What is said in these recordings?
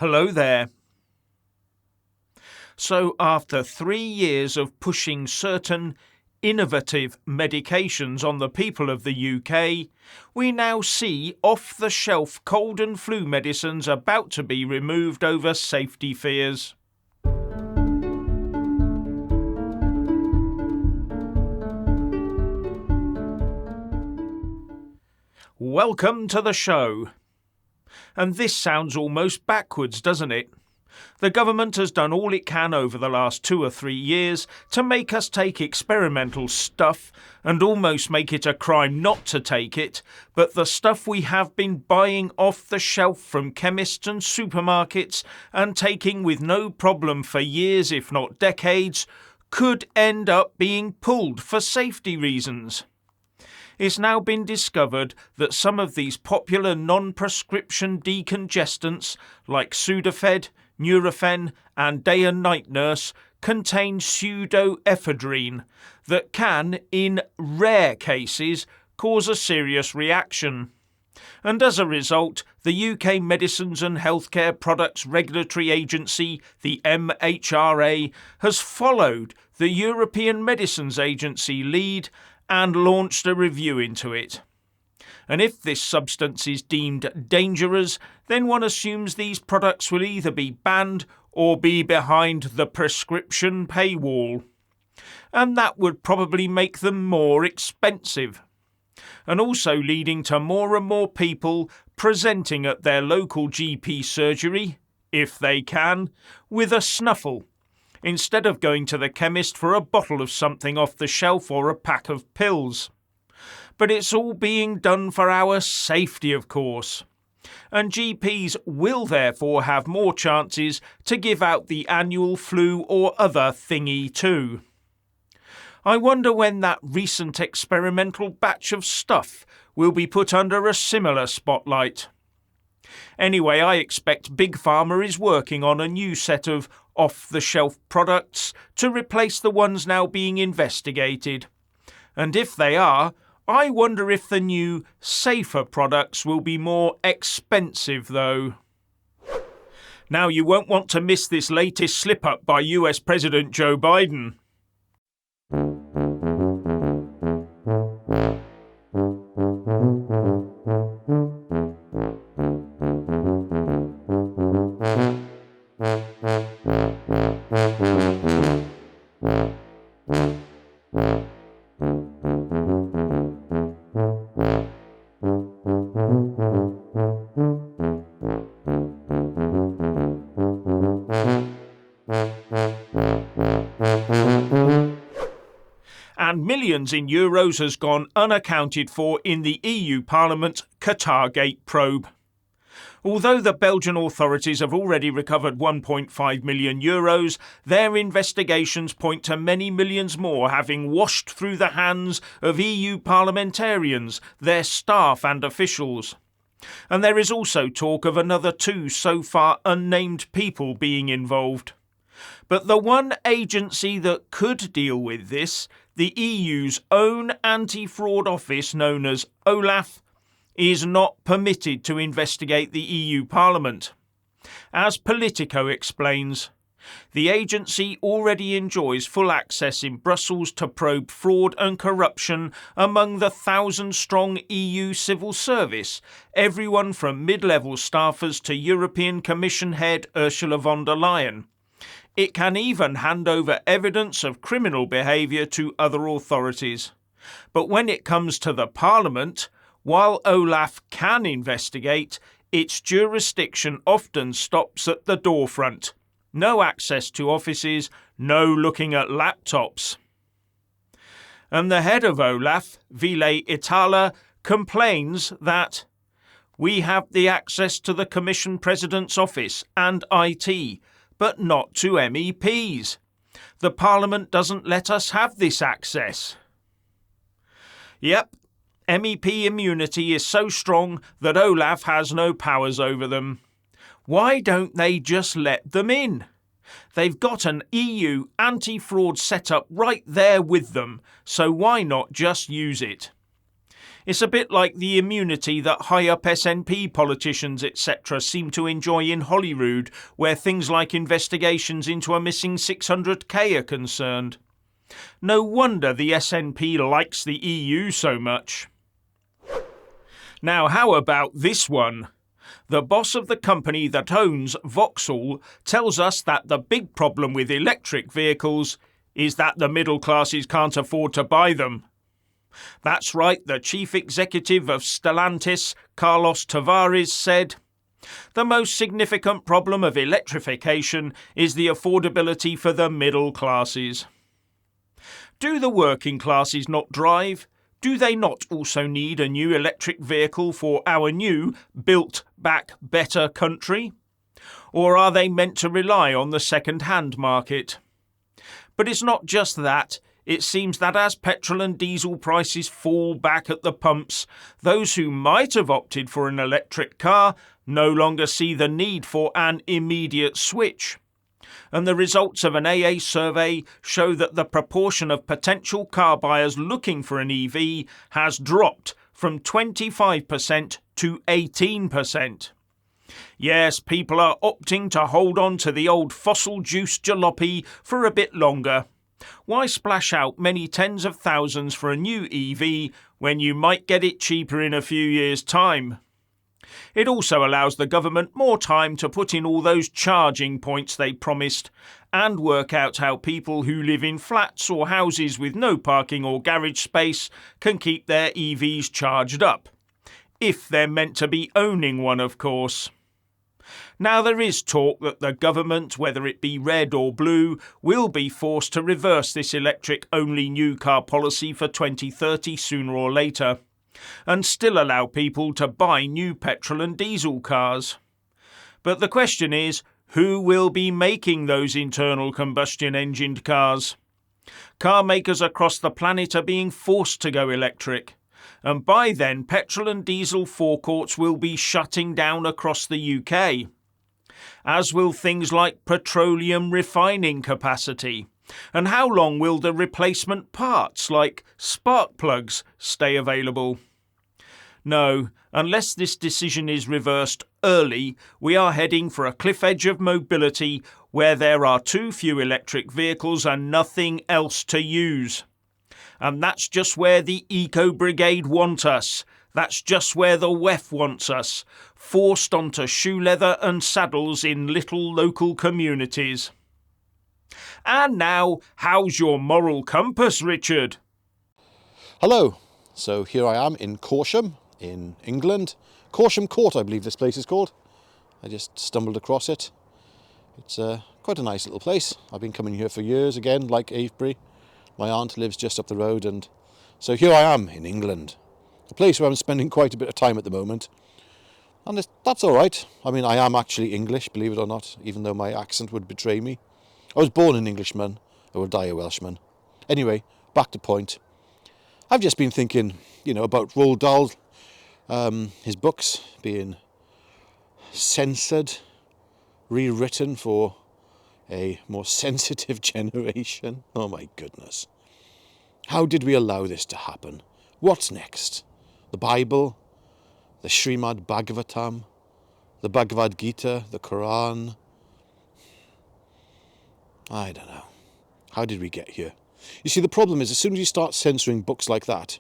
Hello there. So after 3 years of pushing certain innovative medications on the people of the UK, we now see off-the-shelf cold and flu medicines about to be removed over safety fears. Welcome to the show. And this sounds almost backwards, doesn't it? The government has done all it can over the last 2 or 3 years to make us take experimental stuff and almost make it a crime not to take it, but the stuff we have been buying off the shelf from chemists and supermarkets and taking with no problem for years if not decades could end up being pulled for safety reasons. It's now been discovered that some of these popular non-prescription decongestants like Sudafed, Nurofen and Day and Night Nurse contain pseudoephedrine that can, in rare cases, cause a serious reaction. And as a result, the UK Medicines and Healthcare Products Regulatory Agency, the MHRA, has followed the European Medicines Agency lead and launched a review into it. And if this substance is deemed dangerous, then one assumes these products will either be banned or be behind the prescription paywall. And that would probably make them more expensive. And also leading to more and more people presenting at their local GP surgery, if they can, with a snuffle, instead of going to the chemist for a bottle of something off the shelf or a pack of pills. But it's all being done for our safety, of course. And GPs will therefore have more chances to give out the annual flu or other thingy too. I wonder when that recent experimental batch of stuff will be put under a similar spotlight. Anyway, I expect Big Pharma is working on a new set of off-the-shelf products to replace the ones now being investigated. And if they are, I wonder if the new, safer products will be more expensive though. Now you won't want to miss this latest slip-up by US President Joe Biden. And millions in euros has gone unaccounted for in the EU Parliament Qatargate probe. Although the Belgian authorities have already recovered €1.5 million, their investigations point to many millions more having washed through the hands of EU parliamentarians, their staff and officials. And there is also talk of another 2 so far unnamed people being involved. But the one agency that could deal with this, the EU's own anti-fraud office known as OLAF, is not permitted to investigate the EU Parliament. As Politico explains, the agency already enjoys full access in Brussels to probe fraud and corruption among the 1,000-strong EU civil service, everyone from mid-level staffers to European Commission head Ursula von der Leyen. It can even hand over evidence of criminal behaviour to other authorities. But when it comes to the Parliament, while OLAF can investigate, its jurisdiction often stops at the doorfront. No access to offices, no looking at laptops. And the head of OLAF, Ville Itala, complains that we have the access to the Commission President's office and IT, but not to MEPs. The Parliament doesn't let us have this access. Yep, MEP immunity is so strong that OLAF has no powers over them. Why don't they just let them in? They've got an EU anti-fraud setup right there with them, so why not just use it? It's a bit like the immunity that high-up SNP politicians etc. seem to enjoy in Holyrood, where things like investigations into a missing 600k are concerned. No wonder the SNP likes the EU so much. Now how about this one? The boss of the company that owns Vauxhall tells us that the big problem with electric vehicles is that the middle classes can't afford to buy them. That's right, the chief executive of Stellantis, Carlos Tavares, said, "The most significant problem of electrification is the affordability for the middle classes." Do the working classes not drive? Do they not also need a new electric vehicle for our new, built back better country? Or are they meant to rely on the second-hand market? But it's not just that. It seems that as petrol and diesel prices fall back at the pumps, those who might have opted for an electric car no longer see the need for an immediate switch. And the results of an AA survey show that the proportion of potential car buyers looking for an EV has dropped from 25% to 18%. Yes, people are opting to hold on to the old fossil juice jalopy for a bit longer. Why splash out many tens of thousands for a new EV when you might get it cheaper in a few years' time? It also allows the government more time to put in all those charging points they promised and work out how people who live in flats or houses with no parking or garage space can keep their EVs charged up. If they're meant to be owning one, of course. Now there is talk that the government, whether it be red or blue, will be forced to reverse this electric-only new car policy for 2030 sooner or later, and still allow people to buy new petrol and diesel cars. But the question is, who will be making those internal combustion engined cars? Car makers across the planet are being forced to go electric, and by then petrol and diesel forecourts will be shutting down across the UK, as will things like petroleum refining capacity. And how long will the replacement parts like spark plugs stay available? No, unless this decision is reversed early, we are heading for a cliff edge of mobility where there are too few electric vehicles and nothing else to use. And that's just where the Eco Brigade want us. That's just where the WEF wants us, forced onto shoe leather and saddles in little local communities. And now, how's your moral compass, Richard? Hello. So here I am in Corsham, in England. Corsham Court, I believe this place is called. I just stumbled across it. It's quite a nice little place. I've been coming here for years, again, like Avebury. My aunt lives just up the road, and so here I am in England. A place where I'm spending quite a bit of time at the moment. And that's all right. I mean, I am actually English, believe it or not, even though my accent would betray me. I was born an Englishman. I will die a Welshman. Anyway, back to point. I've just been thinking, about Roald Dahl, his books being censored, rewritten for a more sensitive generation. Oh my goodness. How did we allow this to happen? What's next? The Bible, the Srimad Bhagavatam, the Bhagavad Gita, the Quran. I don't know. How did we get here? You see, the problem is as soon as you start censoring books like that,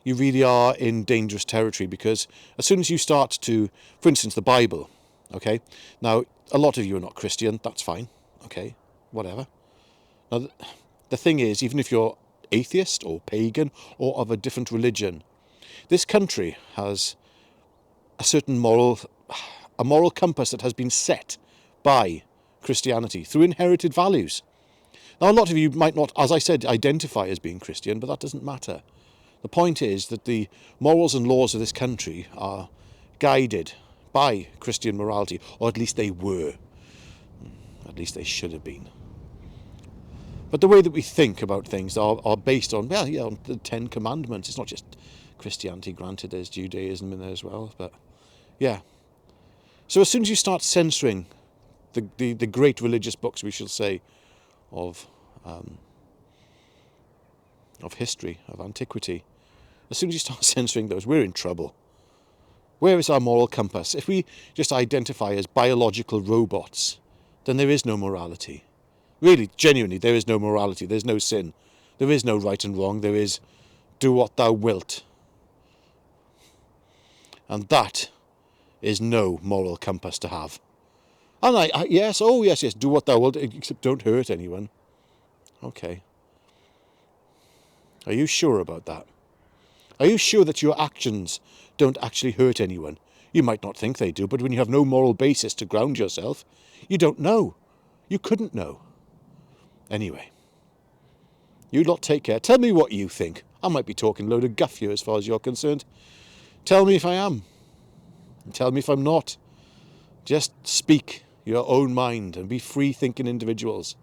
you really are in dangerous territory, because as soon as you start to, for instance, the Bible, okay? Now, a lot of you are not Christian, that's fine, okay, whatever. Now, the thing is, even if you're atheist or pagan or of a different religion, this country has a certain moral compass that has been set by Christianity through inherited values. Now, a lot of you might not, as I said, identify as being Christian, but that doesn't matter. The point is that the morals and laws of this country are guided by Christian morality, or at least they were. At least they should have been. But the way that we think about things are based on, on the Ten Commandments. It's not just Christianity, granted there's Judaism in there as well, but yeah. So as soon as you start censoring the great religious books, we shall say, of history, of antiquity, as soon as you start censoring those, we're in trouble. Where is our moral compass? If we just identify as biological robots, then there is no morality. Really, genuinely, there is no morality. There's no sin. There is no right and wrong. There is do what thou wilt. And that is no moral compass to have. And yes, do what thou wilt, except don't hurt anyone. Okay. Are you sure about that? Are you sure that your actions don't actually hurt anyone? You might not think they do, but when you have no moral basis to ground yourself, you don't know. You couldn't know. Anyway, you lot take care. Tell me what you think. I might be talking a load of guff here as far as you're concerned. Tell me if I am. And tell me if I'm not. Just speak your own mind and be free-thinking individuals.